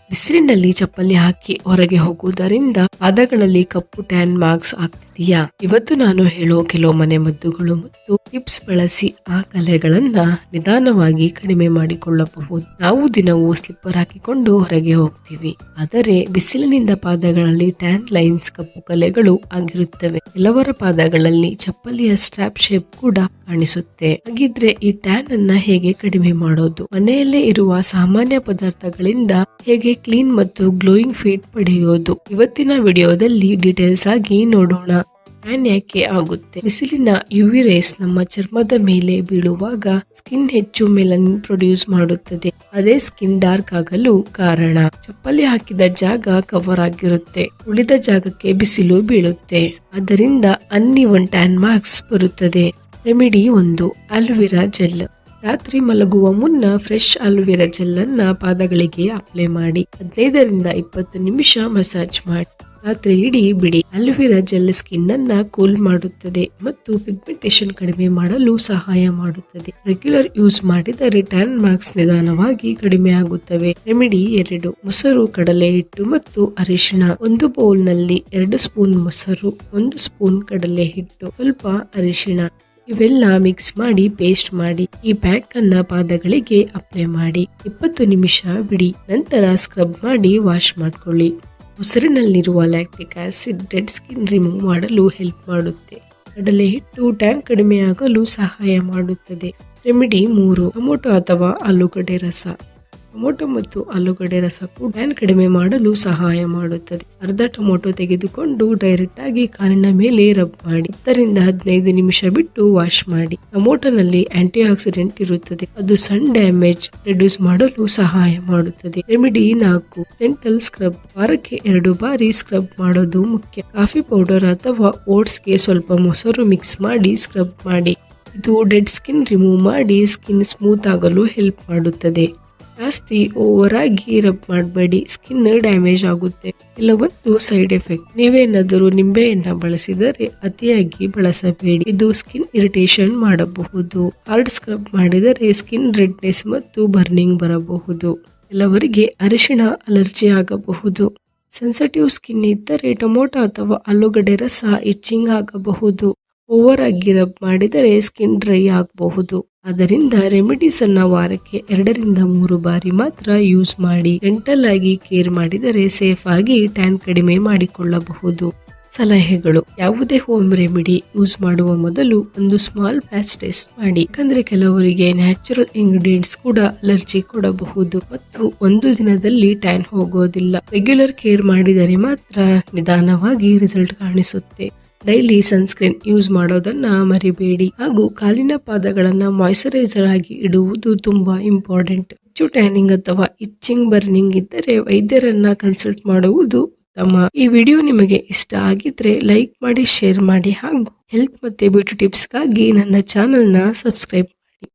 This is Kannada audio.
ಬಿಸಿಲಿನಲ್ಲಿ ಚಪ್ಪಲಿ ಹಾಕಿ ಹೊರಗೆ ಹೋಗುವುದರಿಂದ ಪಾದಗಳಲ್ಲಿ ಕಪ್ಪು ಟ್ಯಾನ್ ಮಾರ್ಕ್ಸ್ ಆಗ್ತಿದೆಯಾ? ಇವತ್ತು ನಾನು ಹೇಳುವ ಕೆಲವು ಮನೆ ಮದ್ದುಗಳು ಮತ್ತು ಟಿಪ್ಸ್ ಬಳಸಿ ಆ ಕಲೆಗಳನ್ನ ನಿಧಾನವಾಗಿ ಕಡಿಮೆ ಮಾಡಿಕೊಳ್ಳಬಹುದು. ನಾವು ದಿನವೂ ಸ್ಲಿಪ್ಪರ್ ಹಾಕಿಕೊಂಡು ಹೊರಗೆ ಹೋಗ್ತೀವಿ, ಆದರೆ ಬಿಸಿಲಿನಿಂದ ಪಾದಗಳಲ್ಲಿ ಟ್ಯಾನ್ ಲೈನ್ಸ್ ಕಪ್ಪು ಕಲೆಗಳು ಆಗಿರುತ್ತವೆ. ಕೆಲವರ ಪಾದಗಳಲ್ಲಿ ಚಪ್ಪಲಿಯ ಸ್ಟ್ರಾಪ್ ಶೇಪ್ ಕೂಡ ಕಾಣಿಸುತ್ತೆ. ಹಾಗಿದ್ರೆ ಈ ಟ್ಯಾನ್ ಅನ್ನ ಹೇಗೆ ಕಡಿಮೆ ಮಾಡೋದು? ಮನೆಯಲ್ಲೇ ಇರುವ ಸಾಮಾನ್ಯ ಪದಾರ್ಥಗಳಿಂದ ಹೇಗೆ ಕ್ಲೀನ್ ಮತ್ತು ಗ್ಲೋಯಿಂಗ್ ಫೀಟ್ ಪಡೆಯೋದು? ಇವತ್ತಿನ ವಿಡಿಯೋದಲ್ಲಿ ಡೀಟೇಲ್ಸ್ ಆಗಿ ನೋಡೋಣ. ಟ್ಯಾನ್ ಯಾಕೆ ಆಗುತ್ತೆ? ಬಿಸಿಲಿನ ಯುವಿ ರೇಸ್ ನಮ್ಮ ಚರ್ಮದ ಮೇಲೆ ಬೀಳುವಾಗ ಸ್ಕಿನ್ ಹೆಚ್ಚು ಮೆಲನಿನ್ ಪ್ರೊಡ್ಯೂಸ್ ಮಾಡುತ್ತದೆ. ಅದೇ ಸ್ಕಿನ್ ಡಾರ್ಕ್ ಆಗಲು ಕಾರಣ. ಚಪ್ಪಲಿ ಹಾಕಿದ ಜಾಗ ಕವರ್ ಆಗಿರುತ್ತೆ, ಉಳಿದ ಜಾಗಕ್ಕೆ ಬಿಸಿಲು ಬೀಳುತ್ತೆ, ಅದರಿಂದ ಅನ್ಇವನ್ ಟ್ಯಾನ್ ಮಾರ್ಕ್ಸ್ ಬರುತ್ತದೆ. ರೆಮಿಡಿ 1. Aloe vera gel. ರಾತ್ರಿ ಮಲಗುವ ಮುನ್ನ ಫ್ರೆಶ್ ಆಲೋವೆರಾ ಜೆಲ್ ಅನ್ನ ಪಾದಗಳಿಗೆ ಅಪ್ಲೈ ಮಾಡಿ 15-20 ನಿಮಿಷ ಮಸಾಜ್ ಮಾಡಿ ರಾತ್ರಿ ಇಡೀ ಬಿಡಿ. ಆಲೋವೆರಾ ಜೆಲ್ ಸ್ಕಿನ್ ಅನ್ನ ಕೂಲ್ ಮಾಡುತ್ತದೆ ಮತ್ತು ಪಿಗ್ಮೆಂಟೇಷನ್ ಕಡಿಮೆ ಮಾಡಲು ಸಹಾಯ ಮಾಡುತ್ತದೆ. ರೆಗ್ಯುಲರ್ ಯೂಸ್ ಮಾಡಿದರೆ ಟ್ಯಾನ್ ಮಾರ್ಕ್ಸ್ ನಿಧಾನವಾಗಿ ಕಡಿಮೆ ಆಗುತ್ತವೆ. ರೆಮಿಡಿ 2. ಮೊಸರು, ಕಡಲೆ ಹಿಟ್ಟು ಮತ್ತು ಅರಿಶಿಣ. ಒಂದು ಬೌಲ್ ನಲ್ಲಿ 2 ಸ್ಪೂನ್ ಮೊಸರು, 1 ಸ್ಪೂನ್ ಕಡಲೆ ಹಿಟ್ಟು, ಸ್ವಲ್ಪ ಅರಿಶಿಣ ಇವೆಲ್ಲ ಮಿಕ್ಸ್ ಮಾಡಿ ಪೇಸ್ಟ್ ಮಾಡಿ ಈ ಪ್ಯಾಕ್ ಅನ್ನ ಪಾದಗಳಿಗೆ ಅಪ್ಲೈ ಮಾಡಿ 20 ನಿಮಿಷ ಬಿಡಿ. ನಂತರ ಸ್ಕ್ರಬ್ ಮಾಡಿ ವಾಶ್ ಮಾಡ್ಕೊಳ್ಳಿ. ಮೊಸರಿನಲ್ಲಿರುವ lactic acid dead skin remove ಮಾಡಲು ಹೆಲ್ಪ್ ಮಾಡುತ್ತೆ. ಕಡಲೆ ಹಿಟ್ಟು ಟ್ಯಾನ್ ಕಡಿಮೆ ಆಗಲು ಸಹಾಯ ಮಾಡುತ್ತದೆ. ರೆಮಿಡಿ 3. ಟೊಮೊಟೊ ಅಥವಾ ಆಲೂಗಡ್ಡೆ ರಸ. ಟೊಮೊಟೊ ಮತ್ತು ಆಲೂಗಡ್ಡೆ ರಸ ಕೂಡ ಟ್ಯಾನ್ ಕಡಿಮೆ ಮಾಡಲು ಸಹಾಯ ಮಾಡುತ್ತದೆ. ಅರ್ಧ ಟೊಮೊಟೊ ತೆಗೆದುಕೊಂಡು ಡೈರೆಕ್ಟ್ ಆಗಿ ಕಾಲಿನ ಮೇಲೆ ರಬ್ ಮಾಡಿ 10-15 ನಿಮಿಷ ಬಿಟ್ಟು ವಾಶ್ ಮಾಡಿ. ಟೊಮೊಟೊನಲ್ಲಿ ಆಂಟಿ ಆಕ್ಸಿಡೆಂಟ್ ಇರುತ್ತದೆ, ಅದು ಸನ್ ಡ್ಯಾಮೇಜ್ ರಿಡ್ಯೂಸ್ ಮಾಡಲು ಸಹಾಯ ಮಾಡುತ್ತದೆ. ರೆಮಿಡಿ 4. Gentle scrub. ವಾರಕ್ಕೆ 2 ಬಾರಿ ಸ್ಕ್ರಬ್ ಮಾಡೋದು ಮುಖ್ಯ. ಕಾಫಿ ಪೌಡರ್ ಅಥವಾ ಓಟ್ಸ್ಗೆ ಸ್ವಲ್ಪ ಮೊಸರು ಮಿಕ್ಸ್ ಮಾಡಿ ಸ್ಕ್ರಬ್ ಮಾಡಿ. ಇದು ಡೆಡ್ ಸ್ಕಿನ್ ರಿಮೂವ್ ಮಾಡಿ ಸ್ಕಿನ್ ಸ್ಮೂತ್ ಆಗಲು ಹೆಲ್ಪ್ ಮಾಡುತ್ತದೆ. ಜಾಸ್ತಿ ಓವರ್ ಆಗಿ ರಬ್ ಮಾಡಬೇಡಿ, ಸ್ಕಿನ್ ಡ್ಯಾಮೇಜ್ ಆಗುತ್ತೆ. ಕೆಲವೊಂದು ಸೈಡ್ ಎಫೆಕ್ಟ್. ನೀವೇನಾದರೂ ನಿಂಬೆಯನ್ನ ಬಳಸಿದರೆ ಅತಿಯಾಗಿ ಬಳಸಬೇಡಿ, ಇದು ಸ್ಕಿನ್ ಇರಿಟೇಷನ್ ಮಾಡಬಹುದು. ಹಾರ್ಡ್ ಸ್ಕ್ರಬ್ ಮಾಡಿದರೆ ಸ್ಕಿನ್ ರೆಡ್ನೆಸ್ ಮತ್ತು ಬರ್ನಿಂಗ್ ಬರಬಹುದು. ಕೆಲವರಿಗೆ ಅರಿಶಿಣ ಅಲರ್ಜಿ ಆಗಬಹುದು. ಸೆನ್ಸಿಟಿವ್ ಸ್ಕಿನ್ ಇದ್ದರೆ ಟೊಮೊಟೊ ಅಥವಾ ಆಲೂಗಡ್ಡೆ ರಸ ಇಚ್ಚಿಂಗ್ ಆಗಬಹುದು. ಓವರ್ ಆಗಿ ರಬ್ ಮಾಡಿದರೆ ಸ್ಕಿನ್ ಡ್ರೈ ಆಗಬಹುದು. ಆದ್ದರಿಂದ ರೆಮಿಡೀಸ್ ಅನ್ನ ವಾರಕ್ಕೆ 2-3 ಬಾರಿ ಮಾತ್ರ ಯೂಸ್ ಮಾಡಿ. ಜೆಂಟಲ್ ಆಗಿ ಕೇರ್ ಮಾಡಿದರೆ ಸೇಫ್ ಆಗಿ ಟ್ಯಾನ್ ಕಡಿಮೆ ಮಾಡಿಕೊಳ್ಳಬಹುದು. ಸಲಹೆಗಳು. ಯಾವುದೇ ಹೋಮ್ ರೆಮಿಡಿ ಯೂಸ್ ಮಾಡುವ ಮೊದಲು ಒಂದು ಸ್ಮಾಲ್ ಪ್ಯಾಚ್ ಟೆಸ್ಟ್ ಮಾಡಿ, ಯಾಕಂದ್ರೆ ಕೆಲವರಿಗೆ ನ್ಯಾಚುರಲ್ ಇಂಗ್ರೀಡಿಯೆಂಟ್ಸ್ ಕೂಡ ಅಲರ್ಜಿ ಕೊಡಬಹುದು ಮತ್ತು ಒಂದು ದಿನದಲ್ಲಿ ಟ್ಯಾನ್ ಹೋಗೋದಿಲ್ಲ. ರೆಗ್ಯುಲರ್ ಕೇರ್ ಮಾಡಿದರೆ ಮಾತ್ರ ನಿಧಾನವಾಗಿ ರಿಸಲ್ಟ್ ಕಾಣಿಸುತ್ತೆ. ಡೈಲಿ ಸನ್ಸ್ಕ್ರೀನ್ ಯೂಸ್ ಮಾಡೋದನ್ನ ಮರಿಬೇಡಿ ಹಾಗೂ ಕಾಲಿನ ಪಾದಗಳನ್ನ ಮಾಯಿಶ್ಚರೈಸರ್ ಆಗಿ ಇಡುವುದು ತುಂಬಾ ಇಂಪಾರ್ಟೆಂಟ್. ಹೆಚ್ಚು ಟ್ಯಾನಿಂಗ್ ಅಥವಾ ಇಚ್ಚಿಂಗ್ ಬರ್ನಿಂಗ್ ಇದ್ದರೆ ವೈದ್ಯರನ್ನ ಕನ್ಸಲ್ಟ್ ಮಾಡುವುದು ಉತ್ತಮ. ಈ ವಿಡಿಯೋ ನಿಮಗೆ ಇಷ್ಟ ಆಗಿದ್ರೆ ಲೈಕ್ ಮಾಡಿ, ಶೇರ್ ಮಾಡಿ ಹಾಗೂ ಹೆಲ್ತ್ ಮತ್ತೆ ಬ್ಯೂಟಿ ಟಿಪ್ಸ್ಗಾಗಿ ನನ್ನ ಚಾನೆಲ್ನ ಸಬ್ಸ್ಕ್ರೈಬ್